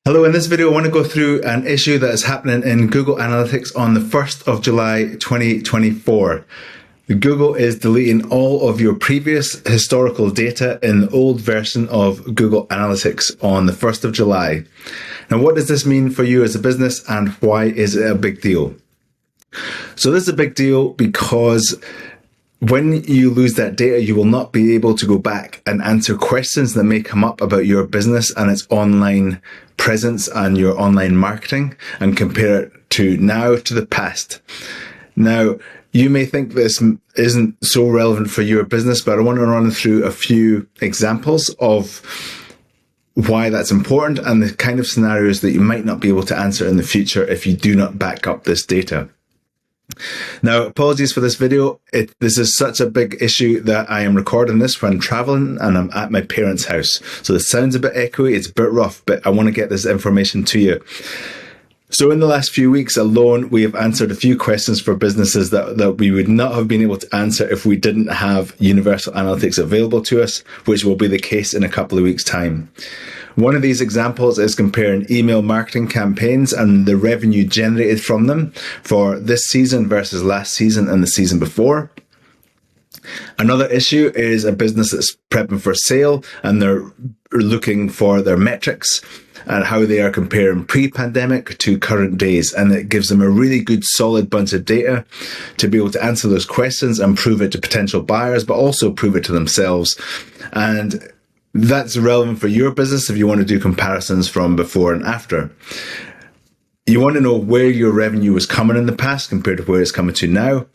Hello, in this video I want to go through an issue that is happening in Google Analytics on the 1st of July 2024. Google is deleting all of your previous historical data in the old version of Google Analytics on the 1st of July. Now, what does this mean for you as a business and why is it a big deal? So this is a big deal because when you lose that data, you will not be able to go back and answer questions that may come up about your business and its online presence and your online marketing and compare it to now to the past. Now, you may think this isn't so relevant for your business, but I want to run through a few examples of why that's important and the kind of scenarios that you might not be able to answer in the future if you do not back up this data. Now, apologies for this video. This is such a big issue that I am recording this when traveling and I'm at my parents' house. So the sound's a bit echoey, it's a bit rough, but I want to get this information to you. So in the last few weeks alone, we have answered a few questions for businesses that we would not have been able to answer if we didn't have Universal Analytics available to us, which will be the case in a couple of weeks' time. One of these examples is comparing email marketing campaigns and the revenue generated from them for this season versus last season and the season before. Another issue is a business that's prepping for sale and they're looking for their metrics and how they are comparing pre-pandemic to current days. And it gives them a really good solid bunch of data to be able to answer those questions and prove it to potential buyers, but also prove it to themselves. And that's relevant for your business if you want to do comparisons from before and after. You want to know where your revenue was coming in the past compared to where it's coming to now.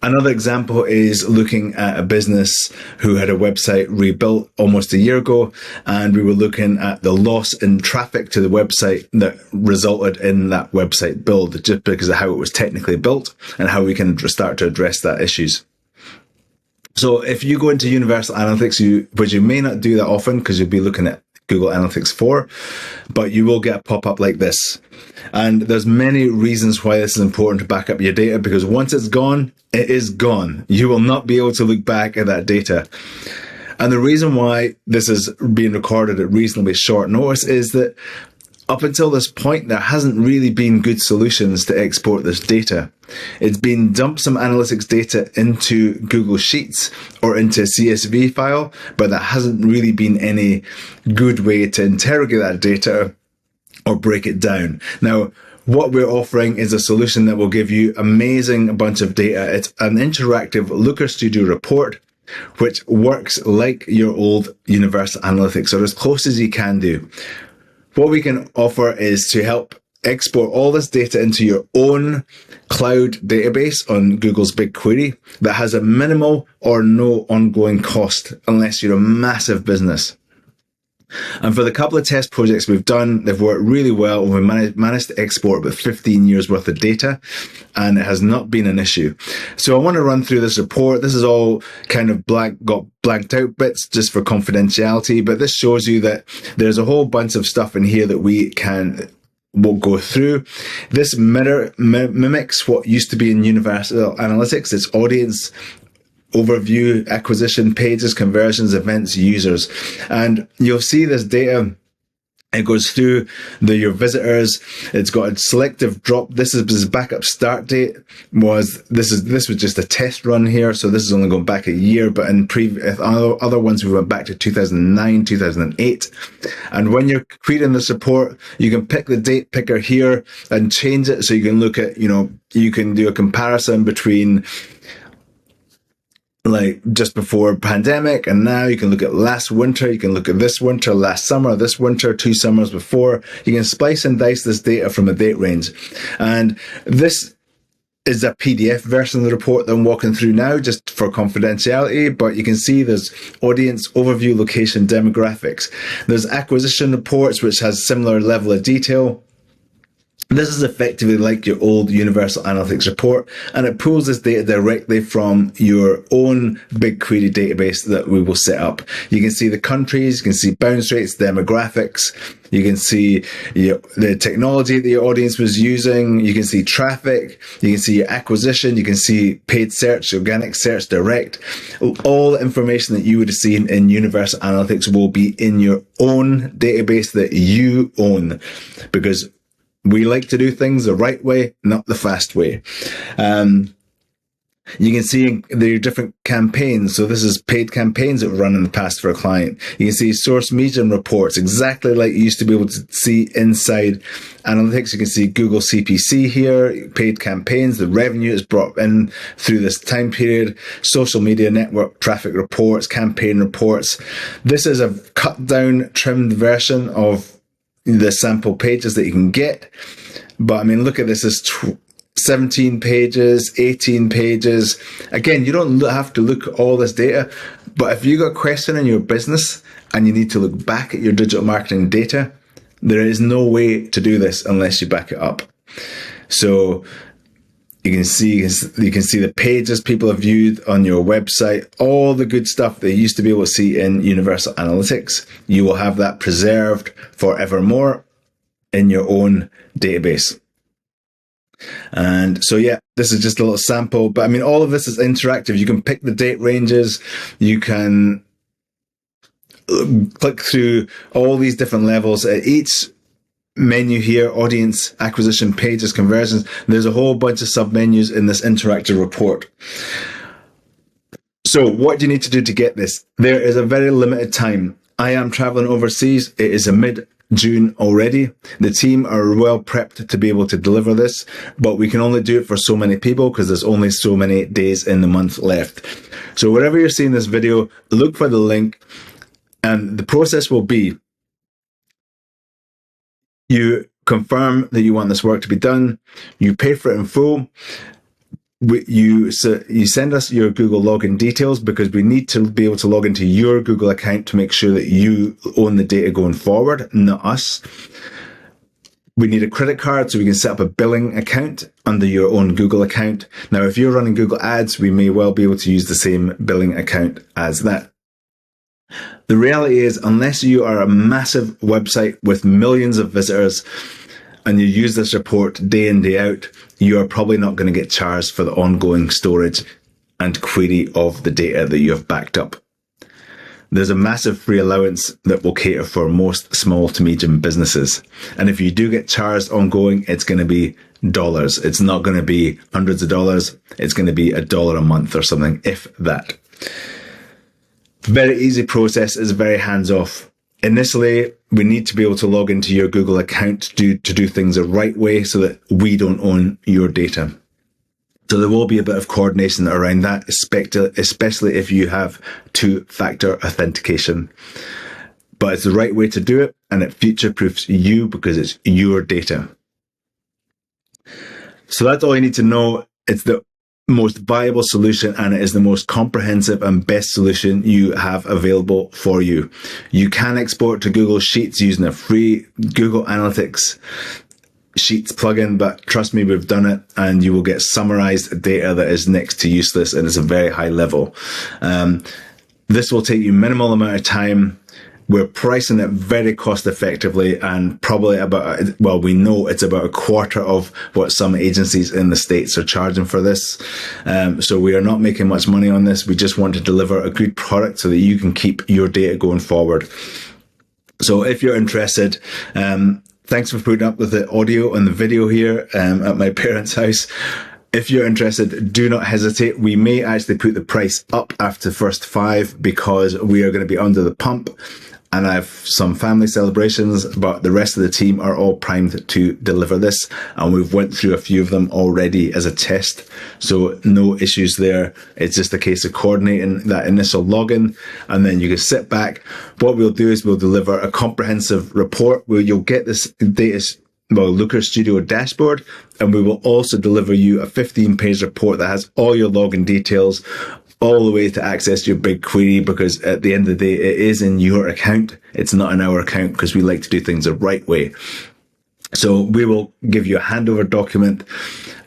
Another example is looking at a business who had a website rebuilt almost a year ago, and we were looking at the loss in traffic to the website that resulted in that website build, just because of how it was technically built and how we can start to address that issues. So if you go into Universal Analytics, which you may not do that often because you'll be looking at Google Analytics 4, but you will get a pop-up like this. And there's many reasons why this is important to back up your data, because once it's gone, it is gone. You will not be able to look back at that data. And the reason why this is being recorded at reasonably short notice is that up until this point, there hasn't really been good solutions to export this data. It's been dumped some analytics data into Google Sheets or into a CSV file, but there hasn't really been any good way to interrogate that data or break it down. Now, what we're offering is a solution that will give you amazing bunch of data. It's an interactive Looker Studio report, which works like your old Universal Analytics, or as close as you can do. What we can offer is to help export all this data into your own cloud database on Google's BigQuery that has a minimal or no ongoing cost unless you're a massive business. And for the couple of test projects we've done, they've worked really well. We managed to export about 15 years worth of data, and it has not been an issue. So I want to run through this report. This is all kind of got blanked out bits just for confidentiality, but this shows you that there's a whole bunch of stuff in here that we'll go through. This mimics what used to be in Universal Analytics. It's audience overview, acquisition, pages, conversions, events, users. And you'll see this data. It goes through your visitors. It's got a selective drop. This is backup start date this was just a test run here. So this is only going back a year, but in other ones we went back to 2009, 2008. And when you're creating this report, you can pick the date picker here and change it. So you can look at, you can do a comparison between like just before pandemic and now. You can look at last winter, you can look at this winter, last summer, this winter, 2 summers before. You can splice and dice this data from a date range. And this is a PDF version of the report that I'm walking through now just for confidentiality, but you can see there's audience overview, location, demographics. There's acquisition reports, which has similar level of detail. This is effectively like your old Universal Analytics report, and it pulls this data directly from your own BigQuery database that we will set up. You can see the countries, you can see bounce rates, demographics, you can see the technology that your audience was using, you can see traffic, you can see your acquisition, you can see paid search, organic search, direct. All the information that you would have seen in Universal Analytics will be in your own database that you own, because we like to do things the right way, not the fast way. You can see the different campaigns. So this is paid campaigns that were run in the past for a client. You can see source medium reports, exactly like you used to be able to see inside Analytics. You can see Google CPC here, paid campaigns, the revenue is brought in through this time period, social media network traffic reports, campaign reports. This is a cut down, trimmed version of the sample pages that you can get. But I mean, look at this, as 17 pages, 18 pages. Again, you don't have to look at all this data, but if you got a question in your business and you need to look back at your digital marketing data, there is no way to do this unless you back it up. So you can see the pages people have viewed on your website, all the good stuff they used to be able to see in Universal Analytics. You will have that preserved forevermore in your own database. And so, yeah, this is just a little sample, but I mean, all of this is interactive. You can pick the date ranges. You can click through all these different levels at each menu here, audience, acquisition, pages, conversions. There's a whole bunch of sub-menus in this interactive report. So what do you need to do to get this? There is a very limited time. I am traveling overseas. It is a mid-June already. The team are well prepped to be able to deliver this, but we can only do it for so many people because there's only so many days in the month left. So wherever you're seeing this video, look for the link, and the process will be: you confirm that you want this work to be done. You pay for it in full. You send us your Google login details, because we need to be able to log into your Google account to make sure that you own the data going forward, not us. We need a credit card so we can set up a billing account under your own Google account. Now, if you're running Google Ads, we may well be able to use the same billing account as that. The reality is, unless you are a massive website with millions of visitors and you use this report day in, day out, you are probably not going to get charged for the ongoing storage and query of the data that you have backed up. There's a massive free allowance that will cater for most small to medium businesses. And if you do get charged ongoing, it's going to be dollars. It's not going to be hundreds of dollars. It's going to be $1 a month or something, if that. Very easy process, is very hands-off. Initially, we need to be able to log into your Google account to do things the right way so that we don't own your data. So there will be a bit of coordination around that, especially if you have two-factor authentication. But it's the right way to do it, and it future-proofs you because it's your data. So that's all you need to know. It's the most viable solution, and it is the most comprehensive and best solution you have available for you. You can export to Google Sheets using a free Google Analytics Sheets plugin, but trust me, we've done it, and you will get summarized data that is next to useless, and it's a very high level. This will take you minimal amount of time. We're pricing it very cost effectively, and probably we know it's about a quarter of what some agencies in the States are charging for this. So we are not making much money on this. We just want to deliver a good product so that you can keep your data going forward. So if you're interested, thanks for putting up with the audio and the video here at my parents' house. If you're interested, do not hesitate. We may actually put the price up after the first 5 because we are going to be under the pump. And I have some family celebrations, but the rest of the team are all primed to deliver this. And we've went through a few of them already as a test. So no issues there. It's just a case of coordinating that initial login. And then you can sit back. What we'll do is we'll deliver a comprehensive report where you'll get this data, Looker Studio dashboard. And we will also deliver you a 15-page report that has all your login details, all the way to access your BigQuery, because at the end of the day, it is in your account. It's not in our account because we like to do things the right way. So we will give you a handover document.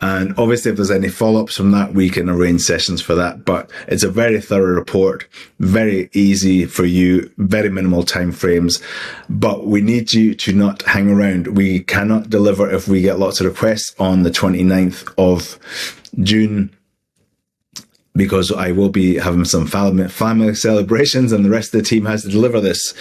And obviously, if there's any follow-ups from that, we can arrange sessions for that. But it's a very thorough report, very easy for you, very minimal time frames. But we need you to not hang around. We cannot deliver if we get lots of requests on the 29th of June, because I will be having some family celebrations and the rest of the team has to deliver this.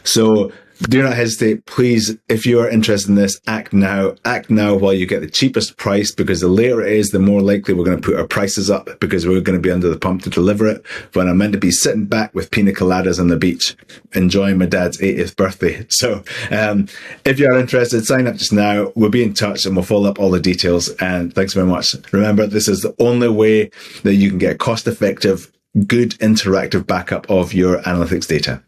So do not hesitate. Please, if you are interested in this, act now. Act now while you get the cheapest price, because the later it is, the more likely we're going to put our prices up, because we're going to be under the pump to deliver it. But I'm meant to be sitting back with pina coladas on the beach, enjoying my dad's 80th birthday. So if you are interested, sign up just now. We'll be in touch and we'll follow up all the details. And thanks very much. Remember, this is the only way that you can get cost-effective, good interactive backup of your analytics data.